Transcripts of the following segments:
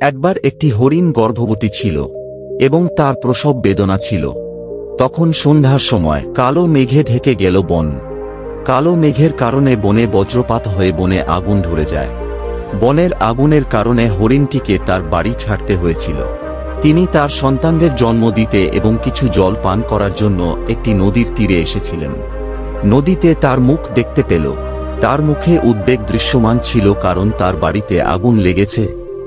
একবার একটি হরিণ গর্ভবতী ছিল এবং তার প্রসব বেদনা ছিল। তখন সন্ধ্যার সময় কালো মেঘে ঢেকে গেল বন। কালো মেঘের কারণে বনে বজ্রপাত হয়ে বনে আগুন ধরে যায়। বনের আগুনের কারণে হরিণটিকে তার বাড়ি ছাড়তে হয়েছিল। তিনি তার সন্তানদের জন্ম দিতে এবং কিছু জল পান করার জন্য একটি নদীর তীরে এসেছিলেন। নদীতে তার মুখ দেখতে পেল। তার মুখে উদ্বেগ দৃশ্যমান ছিল, কারণ তার বাড়িতে আগুন লেগেছে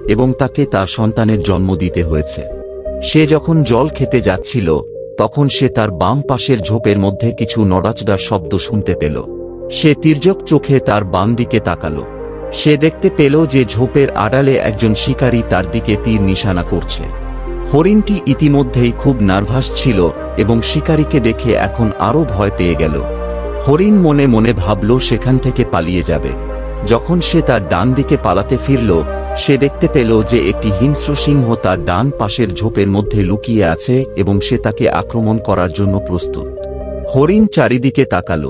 এবং তাকে তার সন্তানের জন্ম দিতে হয়েছে। সে যখন জল খেতে যাচ্ছিল তখন সে তার বাম পাশের ঝোপের মধ্যে কিছু নড়াচড়ার শব্দ শুনতে পেল। সে তির্যক চোখে তার বাম দিকে তাকাল। সে দেখতে পেল যে ঝোপের আড়ালে একজন শিকারী তার দিকে তীর নিশানা করছে। হরিণটি ইতিমধ্যেই খুব নার্ভাস ছিল এবং শিকারীকে দেখে এখন আরও ভয় পেয়ে গেল। হরিণ মনে মনে ভাবল সেখান থেকে পালিয়ে যাবে। যখন সে তার ডান দিকে পালাতে ফিরল, সে দেখতে পেল যে একটি হিংস্র সিংহ তার ডান পাশের ঝোপের মধ্যে লুকিয়ে আছে এবং সে তাকে আক্রমণ করার জন্য প্রস্তুত। হরিণ চারিদিকে তাকাল।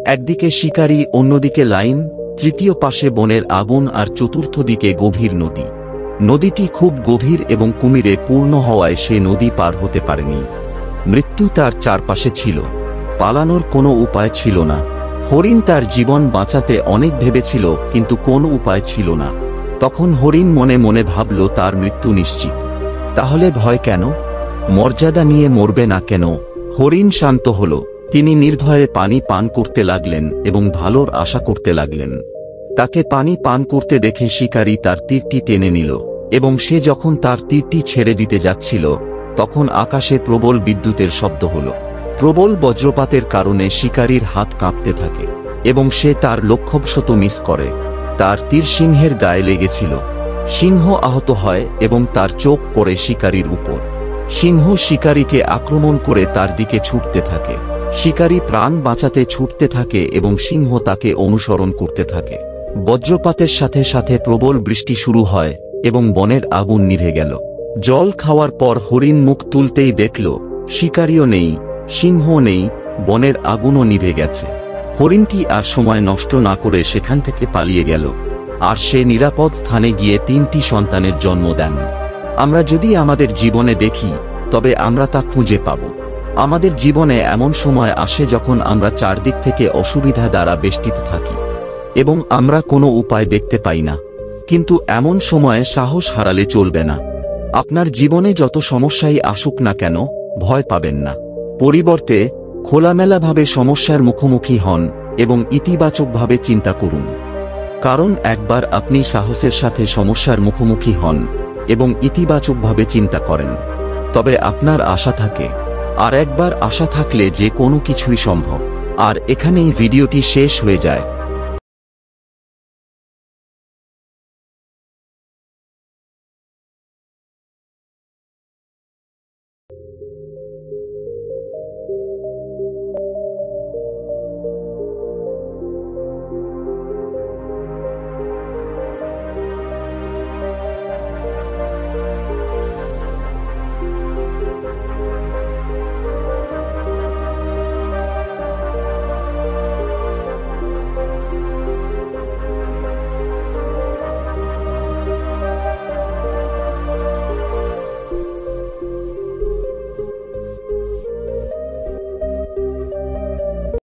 একদিকে শিকারী, অন্যদিকে লাইন, তৃতীয় পাশে বনের আগুন আর চতুর্থ দিকে গভীর নদী। নদীটি খুব গভীর এবং কুমিরে পূর্ণ হওয়ায় সে নদী পার হতে পারেনি। মৃত্যু তার চারপাশে ছিল। পালানোর কোনো উপায় ছিল না। হরিণ তার জীবন বাঁচাতে অনেক ভেবেছিল, কিন্তু কোনো উপায় ছিল না। তখন হরিণ মনে মনে ভাবল তার মৃত্যু নিশ্চিত। তাহলে ভয় কেন? মর্যাদা নিয়ে মরবে না কেন? হরিণ শান্ত হল। তিনি নির্ভয়ে পানি পান করতে লাগলেন এবং ভালোর আশা করতে লাগলেন। তাকে পানি পান করতে দেখে শিকারী তার তীরটি টেনে নিল এবং সে যখন তার তীরটি ছেড়ে দিতে যাচ্ছিল তখন আকাশে প্রবল বিদ্যুতের শব্দ হল। প্রবল বজ্রপাতের কারণে শিকারীর হাত কাঁপতে থাকে এবং সে তার লক্ষ্যবশত মিস করে। তার তীর সিংহের গায়ে লেগেছিল। সিংহ আহত হয় এবং তার চোখ পড়ে শিকারীর উপর। সিংহ শিকারীকে আক্রমণ করে তার দিকে ছুটতে থাকে। শিকারী প্রাণ বাঁচাতে ছুটতে থাকে এবং সিংহ তাকে অনুসরণ করতে থাকে। বজ্রপাতের সাথে সাথে প্রবল বৃষ্টি শুরু হয় এবং বনের আগুন নিভে গেল। জল খাওয়ার পর হরিণ মুখ তুলতেই দেখল শিকারীও নেই, সিংহ নেই, বনের আগুনও নিভে গেছে। হরিণটি আর সময় নষ্ট না করে সেখান থেকে পালিয়ে গেল আর সে নিরাপদ স্থানে গিয়ে 3টি সন্তানের জন্ম দেন। আমরা যদি আমাদের জীবনে দেখি তবে আমরা তা খুঁজে পাব। আমাদের জীবনে এমন সময় আসে যখন আমরা চারদিক থেকে অসুবিধা দ্বারা বেষ্টিত থাকি এবং আমরা কোনো উপায় দেখতে পাই না। কিন্তু এমন সময়ে সাহস হারালে চলবে না। আপনার জীবনে যত সমস্যাই আসুক না কেন, ভয় পাবেন না। পরিবর্তে খোলামেলাভাবে সমস্যার মুখোমুখি হন এবং ইতিবাচকভাবে চিন্তা করুন। কারণ একবার আপনি সাহসের সাথে সমস্যার মুখোমুখি হন এবং ইতিবাচকভাবে চিন্তা করেন, তবে আপনার আশা থাকে। আর একবার আশা থাকলে যে কোনো কিছুই সম্ভব। আর এখানেই ভিডিওটি শেষ হয়ে যায়।